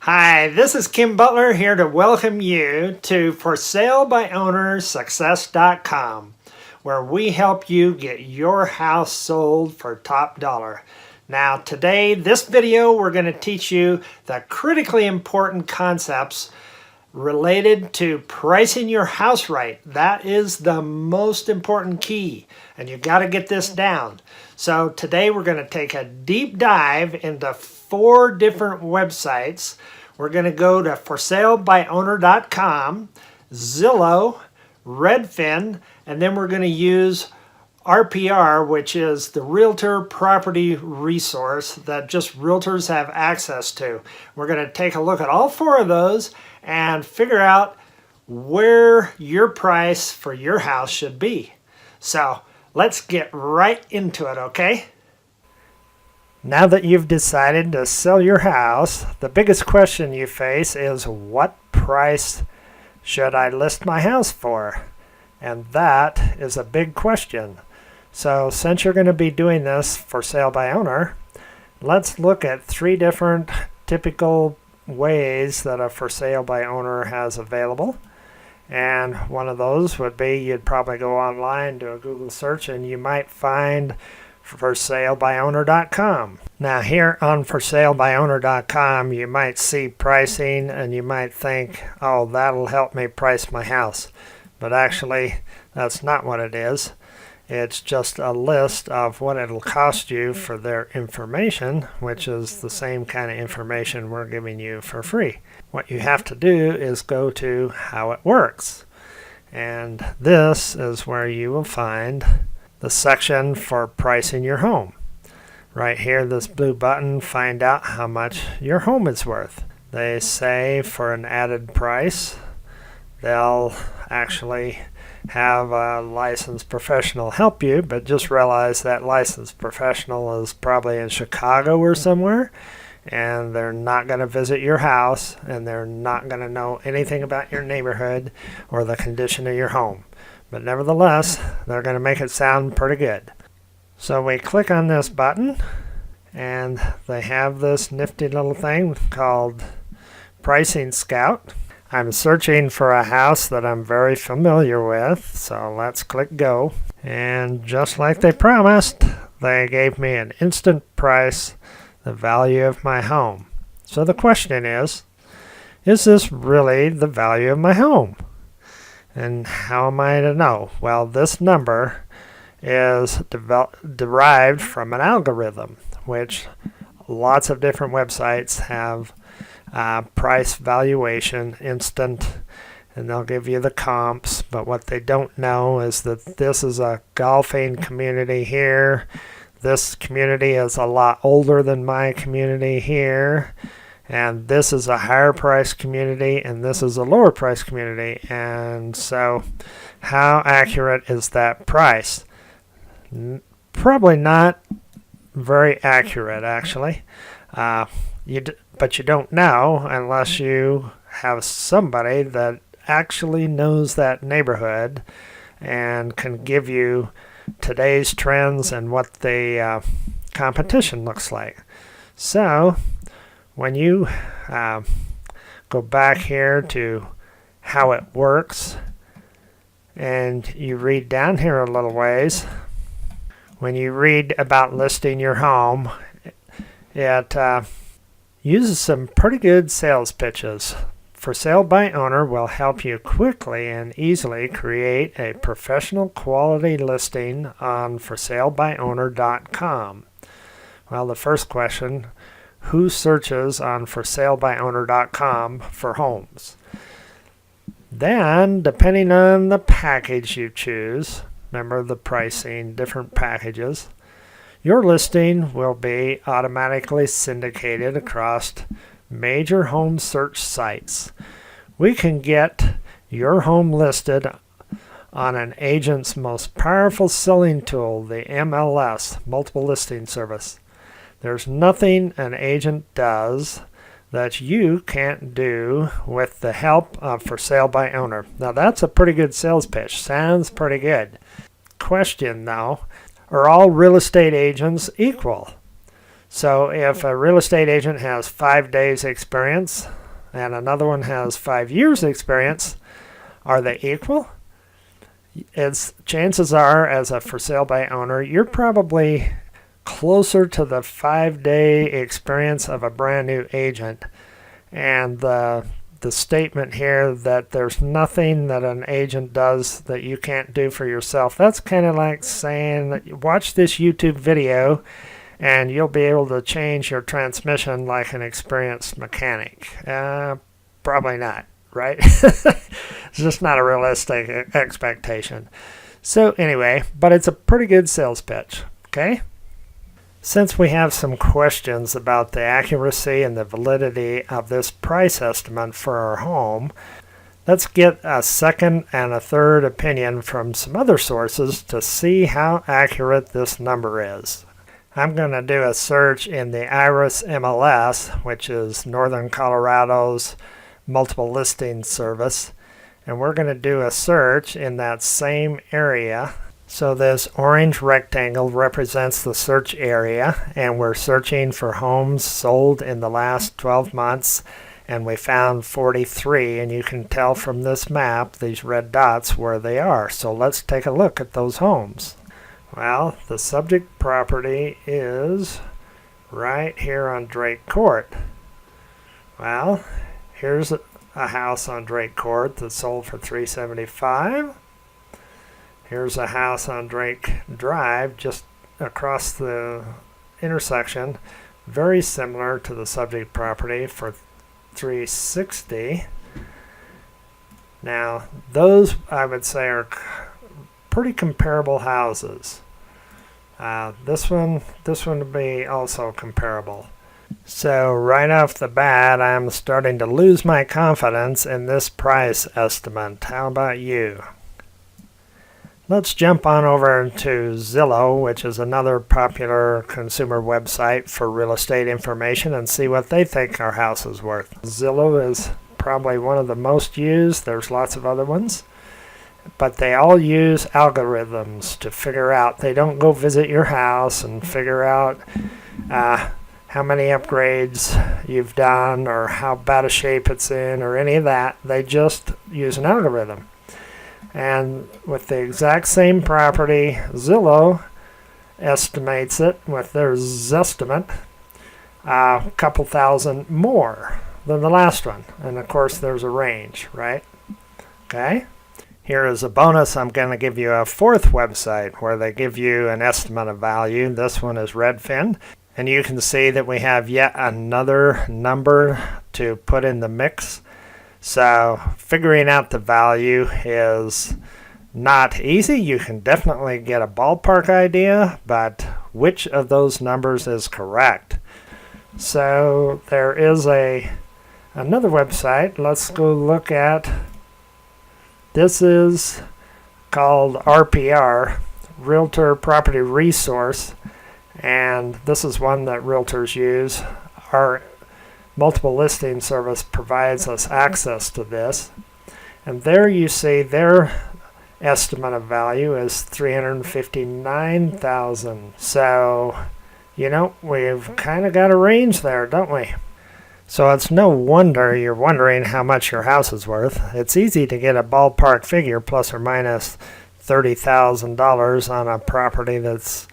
Hi, this is Kim Butler here to welcome you to ForSaleByOwnerSuccess.com, where we help you get your house sold for top dollar. Now today, this video, we're going to teach you the critically important concepts related to pricing your house right. That is the most important key, and you got to get this down. So today we're going to take a deep dive into 4 different websites. We're going to go to ForSaleByOwner.com, Zillow, Redfin, and then we're going to use RPR, which is the Realtor property resource that just realtors have access to. We're going to take a look at all 4 of those and figure out where your price for your house should be. So let's get right into it, okay? Now that you've decided to sell your house, the biggest question you face is, what price should I list my house for? And that is a big question. So since you're going to be doing this for sale by owner, let's look at 3 different typical ways that a for sale by owner has available. And one of those would be, you'd probably go online, do a Google search, and you might find ForSaleByOwner.com. Now here on ForSaleByOwner.com, you might see pricing and you might think, oh, that'll help me price my house. But actually, that's not what it is. It's just a list of what it'll cost you for their information, which is the same kind of information we're giving you for free. What you have to do is go to How It Works. And this is where you will find the section for pricing your home. Right here, this blue button, find out how much your home is worth. They say for an added price, they'll actually have a licensed professional help you, but just realize that licensed professional is probably in Chicago or somewhere, and they're not going to visit your house, and they're not going to know anything about your neighborhood or the condition of your home. But nevertheless, they're going to make it sound pretty good. So we click on this button, and they have this nifty little thing called Pricing Scout. I'm searching for a house that I'm very familiar with, so let's click go. And just like they promised, they gave me an instant price, the value of my home. So the question is this really the value of my home? And how am I to know? Well, this number is derived from an algorithm, which lots of different websites have price valuation instant, and they'll give you the comps, but what they don't know is that this is a golfing community here. This community is a lot older than my community here, and this is a higher price community, and this is a lower price community. And so how accurate is that price? Probably not very accurate, actually. But you don't know unless you have somebody that actually knows that neighborhood and can give you today's trends and what the competition looks like. So when you go back here to How It Works, and you read down here a little ways, when you read about listing your home, it uses some pretty good sales pitches. For Sale by Owner will help you quickly and easily create a professional quality listing on ForSaleByOwner.com. Well, the first question, who searches on ForSaleByOwner.com for homes? Then, depending on the package you choose, remember the pricing, different packages, your listing will be automatically syndicated across major home search sites. We can get your home listed on an agent's most powerful selling tool, the MLS, Multiple Listing Service. There's nothing an agent does that you can't do with the help of For Sale by Owner. Now that's a pretty good sales pitch. Sounds pretty good. Question though, are all real estate agents equal? So if a real estate agent has 5 days experience and another one has 5 years experience, are they equal? Chances are, as a for sale by owner, you're probably closer to the 5-day experience of a brand new agent. And the statement here that there's nothing that an agent does that you can't do for yourself, that's kind of like saying, watch this YouTube video and you'll be able to change your transmission like an experienced mechanic. Probably not, right? It's just not a realistic expectation. So anyway, but it's a pretty good sales pitch, okay? Since we have some questions about the accuracy and the validity of this price estimate for our home, let's get a second and a third opinion from some other sources to see how accurate this number is. I'm going to do a search in the IRIS MLS, which is Northern Colorado's multiple listing service, and we're going to do a search in that same area. So this orange rectangle represents the search area, and we're searching for homes sold in the last 12 months, and we found 43, and you can tell from this map, these red dots, where they are. So let's take a look at those homes. Well, the subject property is right here on Drake Court. Well, here's a house on Drake Court that sold for $375. Here's a house on Drake Drive just across the intersection, very similar to the subject property, for $360. Now, those I would say are pretty comparable houses. This one would be also comparable. So right off the bat, I'm starting to lose my confidence in this price estimate. How about you? Let's jump on over to Zillow, which is another popular consumer website for real estate information, and see what they think our house is worth. Zillow is probably one of the most used. There's lots of other ones, but they all use algorithms to figure out. They don't go visit your house and figure out how many upgrades you've done or how bad a shape it's in or any of that. They just use an algorithm. And with the exact same property, Zillow estimates it with their Zestimate a couple thousand more than the last one. And of course there's a range, right? Okay. Here is a bonus. I'm going to give you a fourth website where they give you an estimate of value. This one is Redfin. And you can see that we have yet another number to put in the mix. So figuring out the value is not easy. You can definitely get a ballpark idea, but which of those numbers is correct? So there is another website. Let's go look at, this is called RPR, Realtor Property Resource, and this is one that realtors use. Our multiple listing service provides us access to this, and there you see their estimate of value is $359,000. So, you know, we've kind of got a range there, don't we? So it's no wonder you're wondering how much your house is worth. It's easy to get a ballpark figure, plus or minus $30,000 on a property that's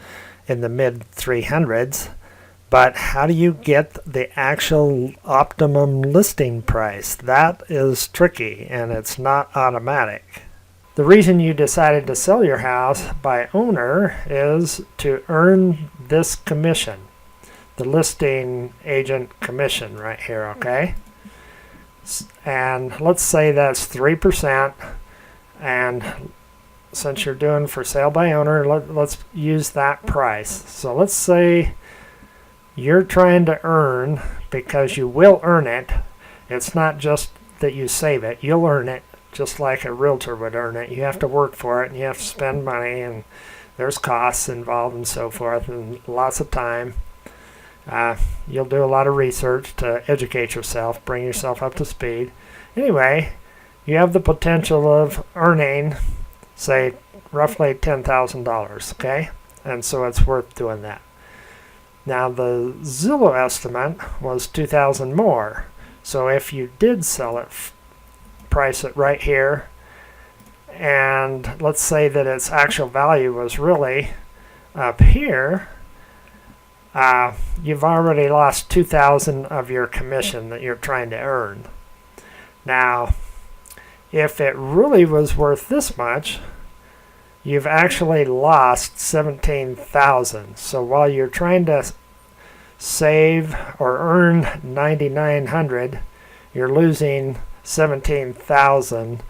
in the mid 300s. But how do you get the actual optimum listing price? That is tricky, and it's not automatic. The reason you decided to sell your house by owner is to earn this commission, the listing agent commission right here, okay? And let's say that's 3%, and since you're doing for sale by owner, let's use that price. So let's say you're trying to earn, because you will earn it. It's not just that you save it. You'll earn it just like a realtor would earn it. You have to work for it, and you have to spend money, and there's costs involved and so forth, and lots of time. You'll do a lot of research to educate yourself, bring yourself up to speed. Anyway, you have the potential of earning, say, roughly $10,000, okay? And so it's worth doing that. Now the Zillow estimate was 2,000 more. So if you did sell it, price it right here, and let's say that its actual value was really up here, you've already lost 2,000 of your commission that you're trying to earn. Now, if it really was worth this much, you've actually lost 17,000. So while you're trying to save or earn 9,900, you're losing 17,000,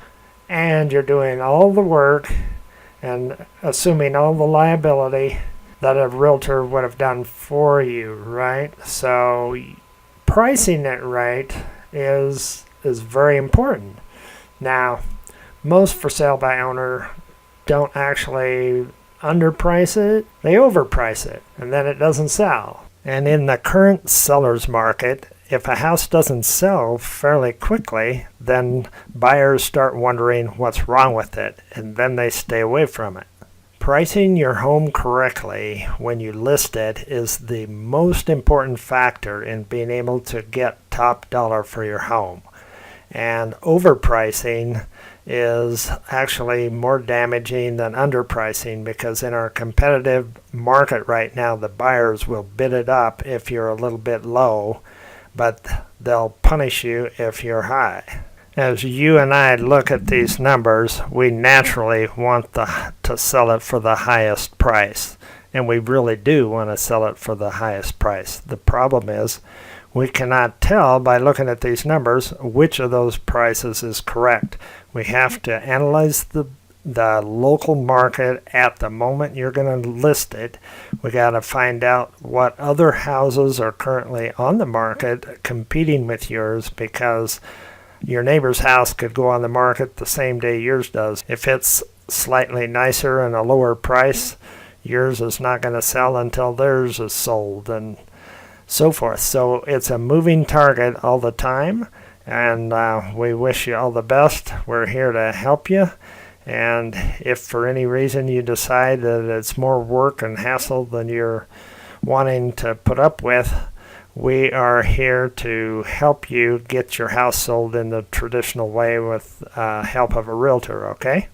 and you're doing all the work and assuming all the liability that a realtor would have done for you, right? So pricing it right is very important. Now, most for sale by owner don't actually underprice it, they overprice it, and then it doesn't sell. And in the current seller's market, if a house doesn't sell fairly quickly, then buyers start wondering what's wrong with it, and then they stay away from it. Pricing your home correctly when you list it is the most important factor in being able to get top dollar for your home. And overpricing is actually more damaging than underpricing, because in our competitive market right now, the buyers will bid it up if you're a little bit low, but they'll punish you if you're high. As you and I look at these numbers, we naturally want to sell it for the highest price, and we really do want to sell it for the highest price. The problem is we cannot tell by looking at these numbers which of those prices is correct. We have to analyze the local market at the moment you're going to list it. We got to find out what other houses are currently on the market competing with yours, because your neighbor's house could go on the market the same day yours does. If it's slightly nicer and a lower price, yours is not going to sell until theirs is sold, and so forth. So it's a moving target all the time, and we wish you all the best. We're here to help you, and if for any reason you decide that it's more work and hassle than you're wanting to put up with, we are here to help you get your house sold in the traditional way with help of a realtor, okay?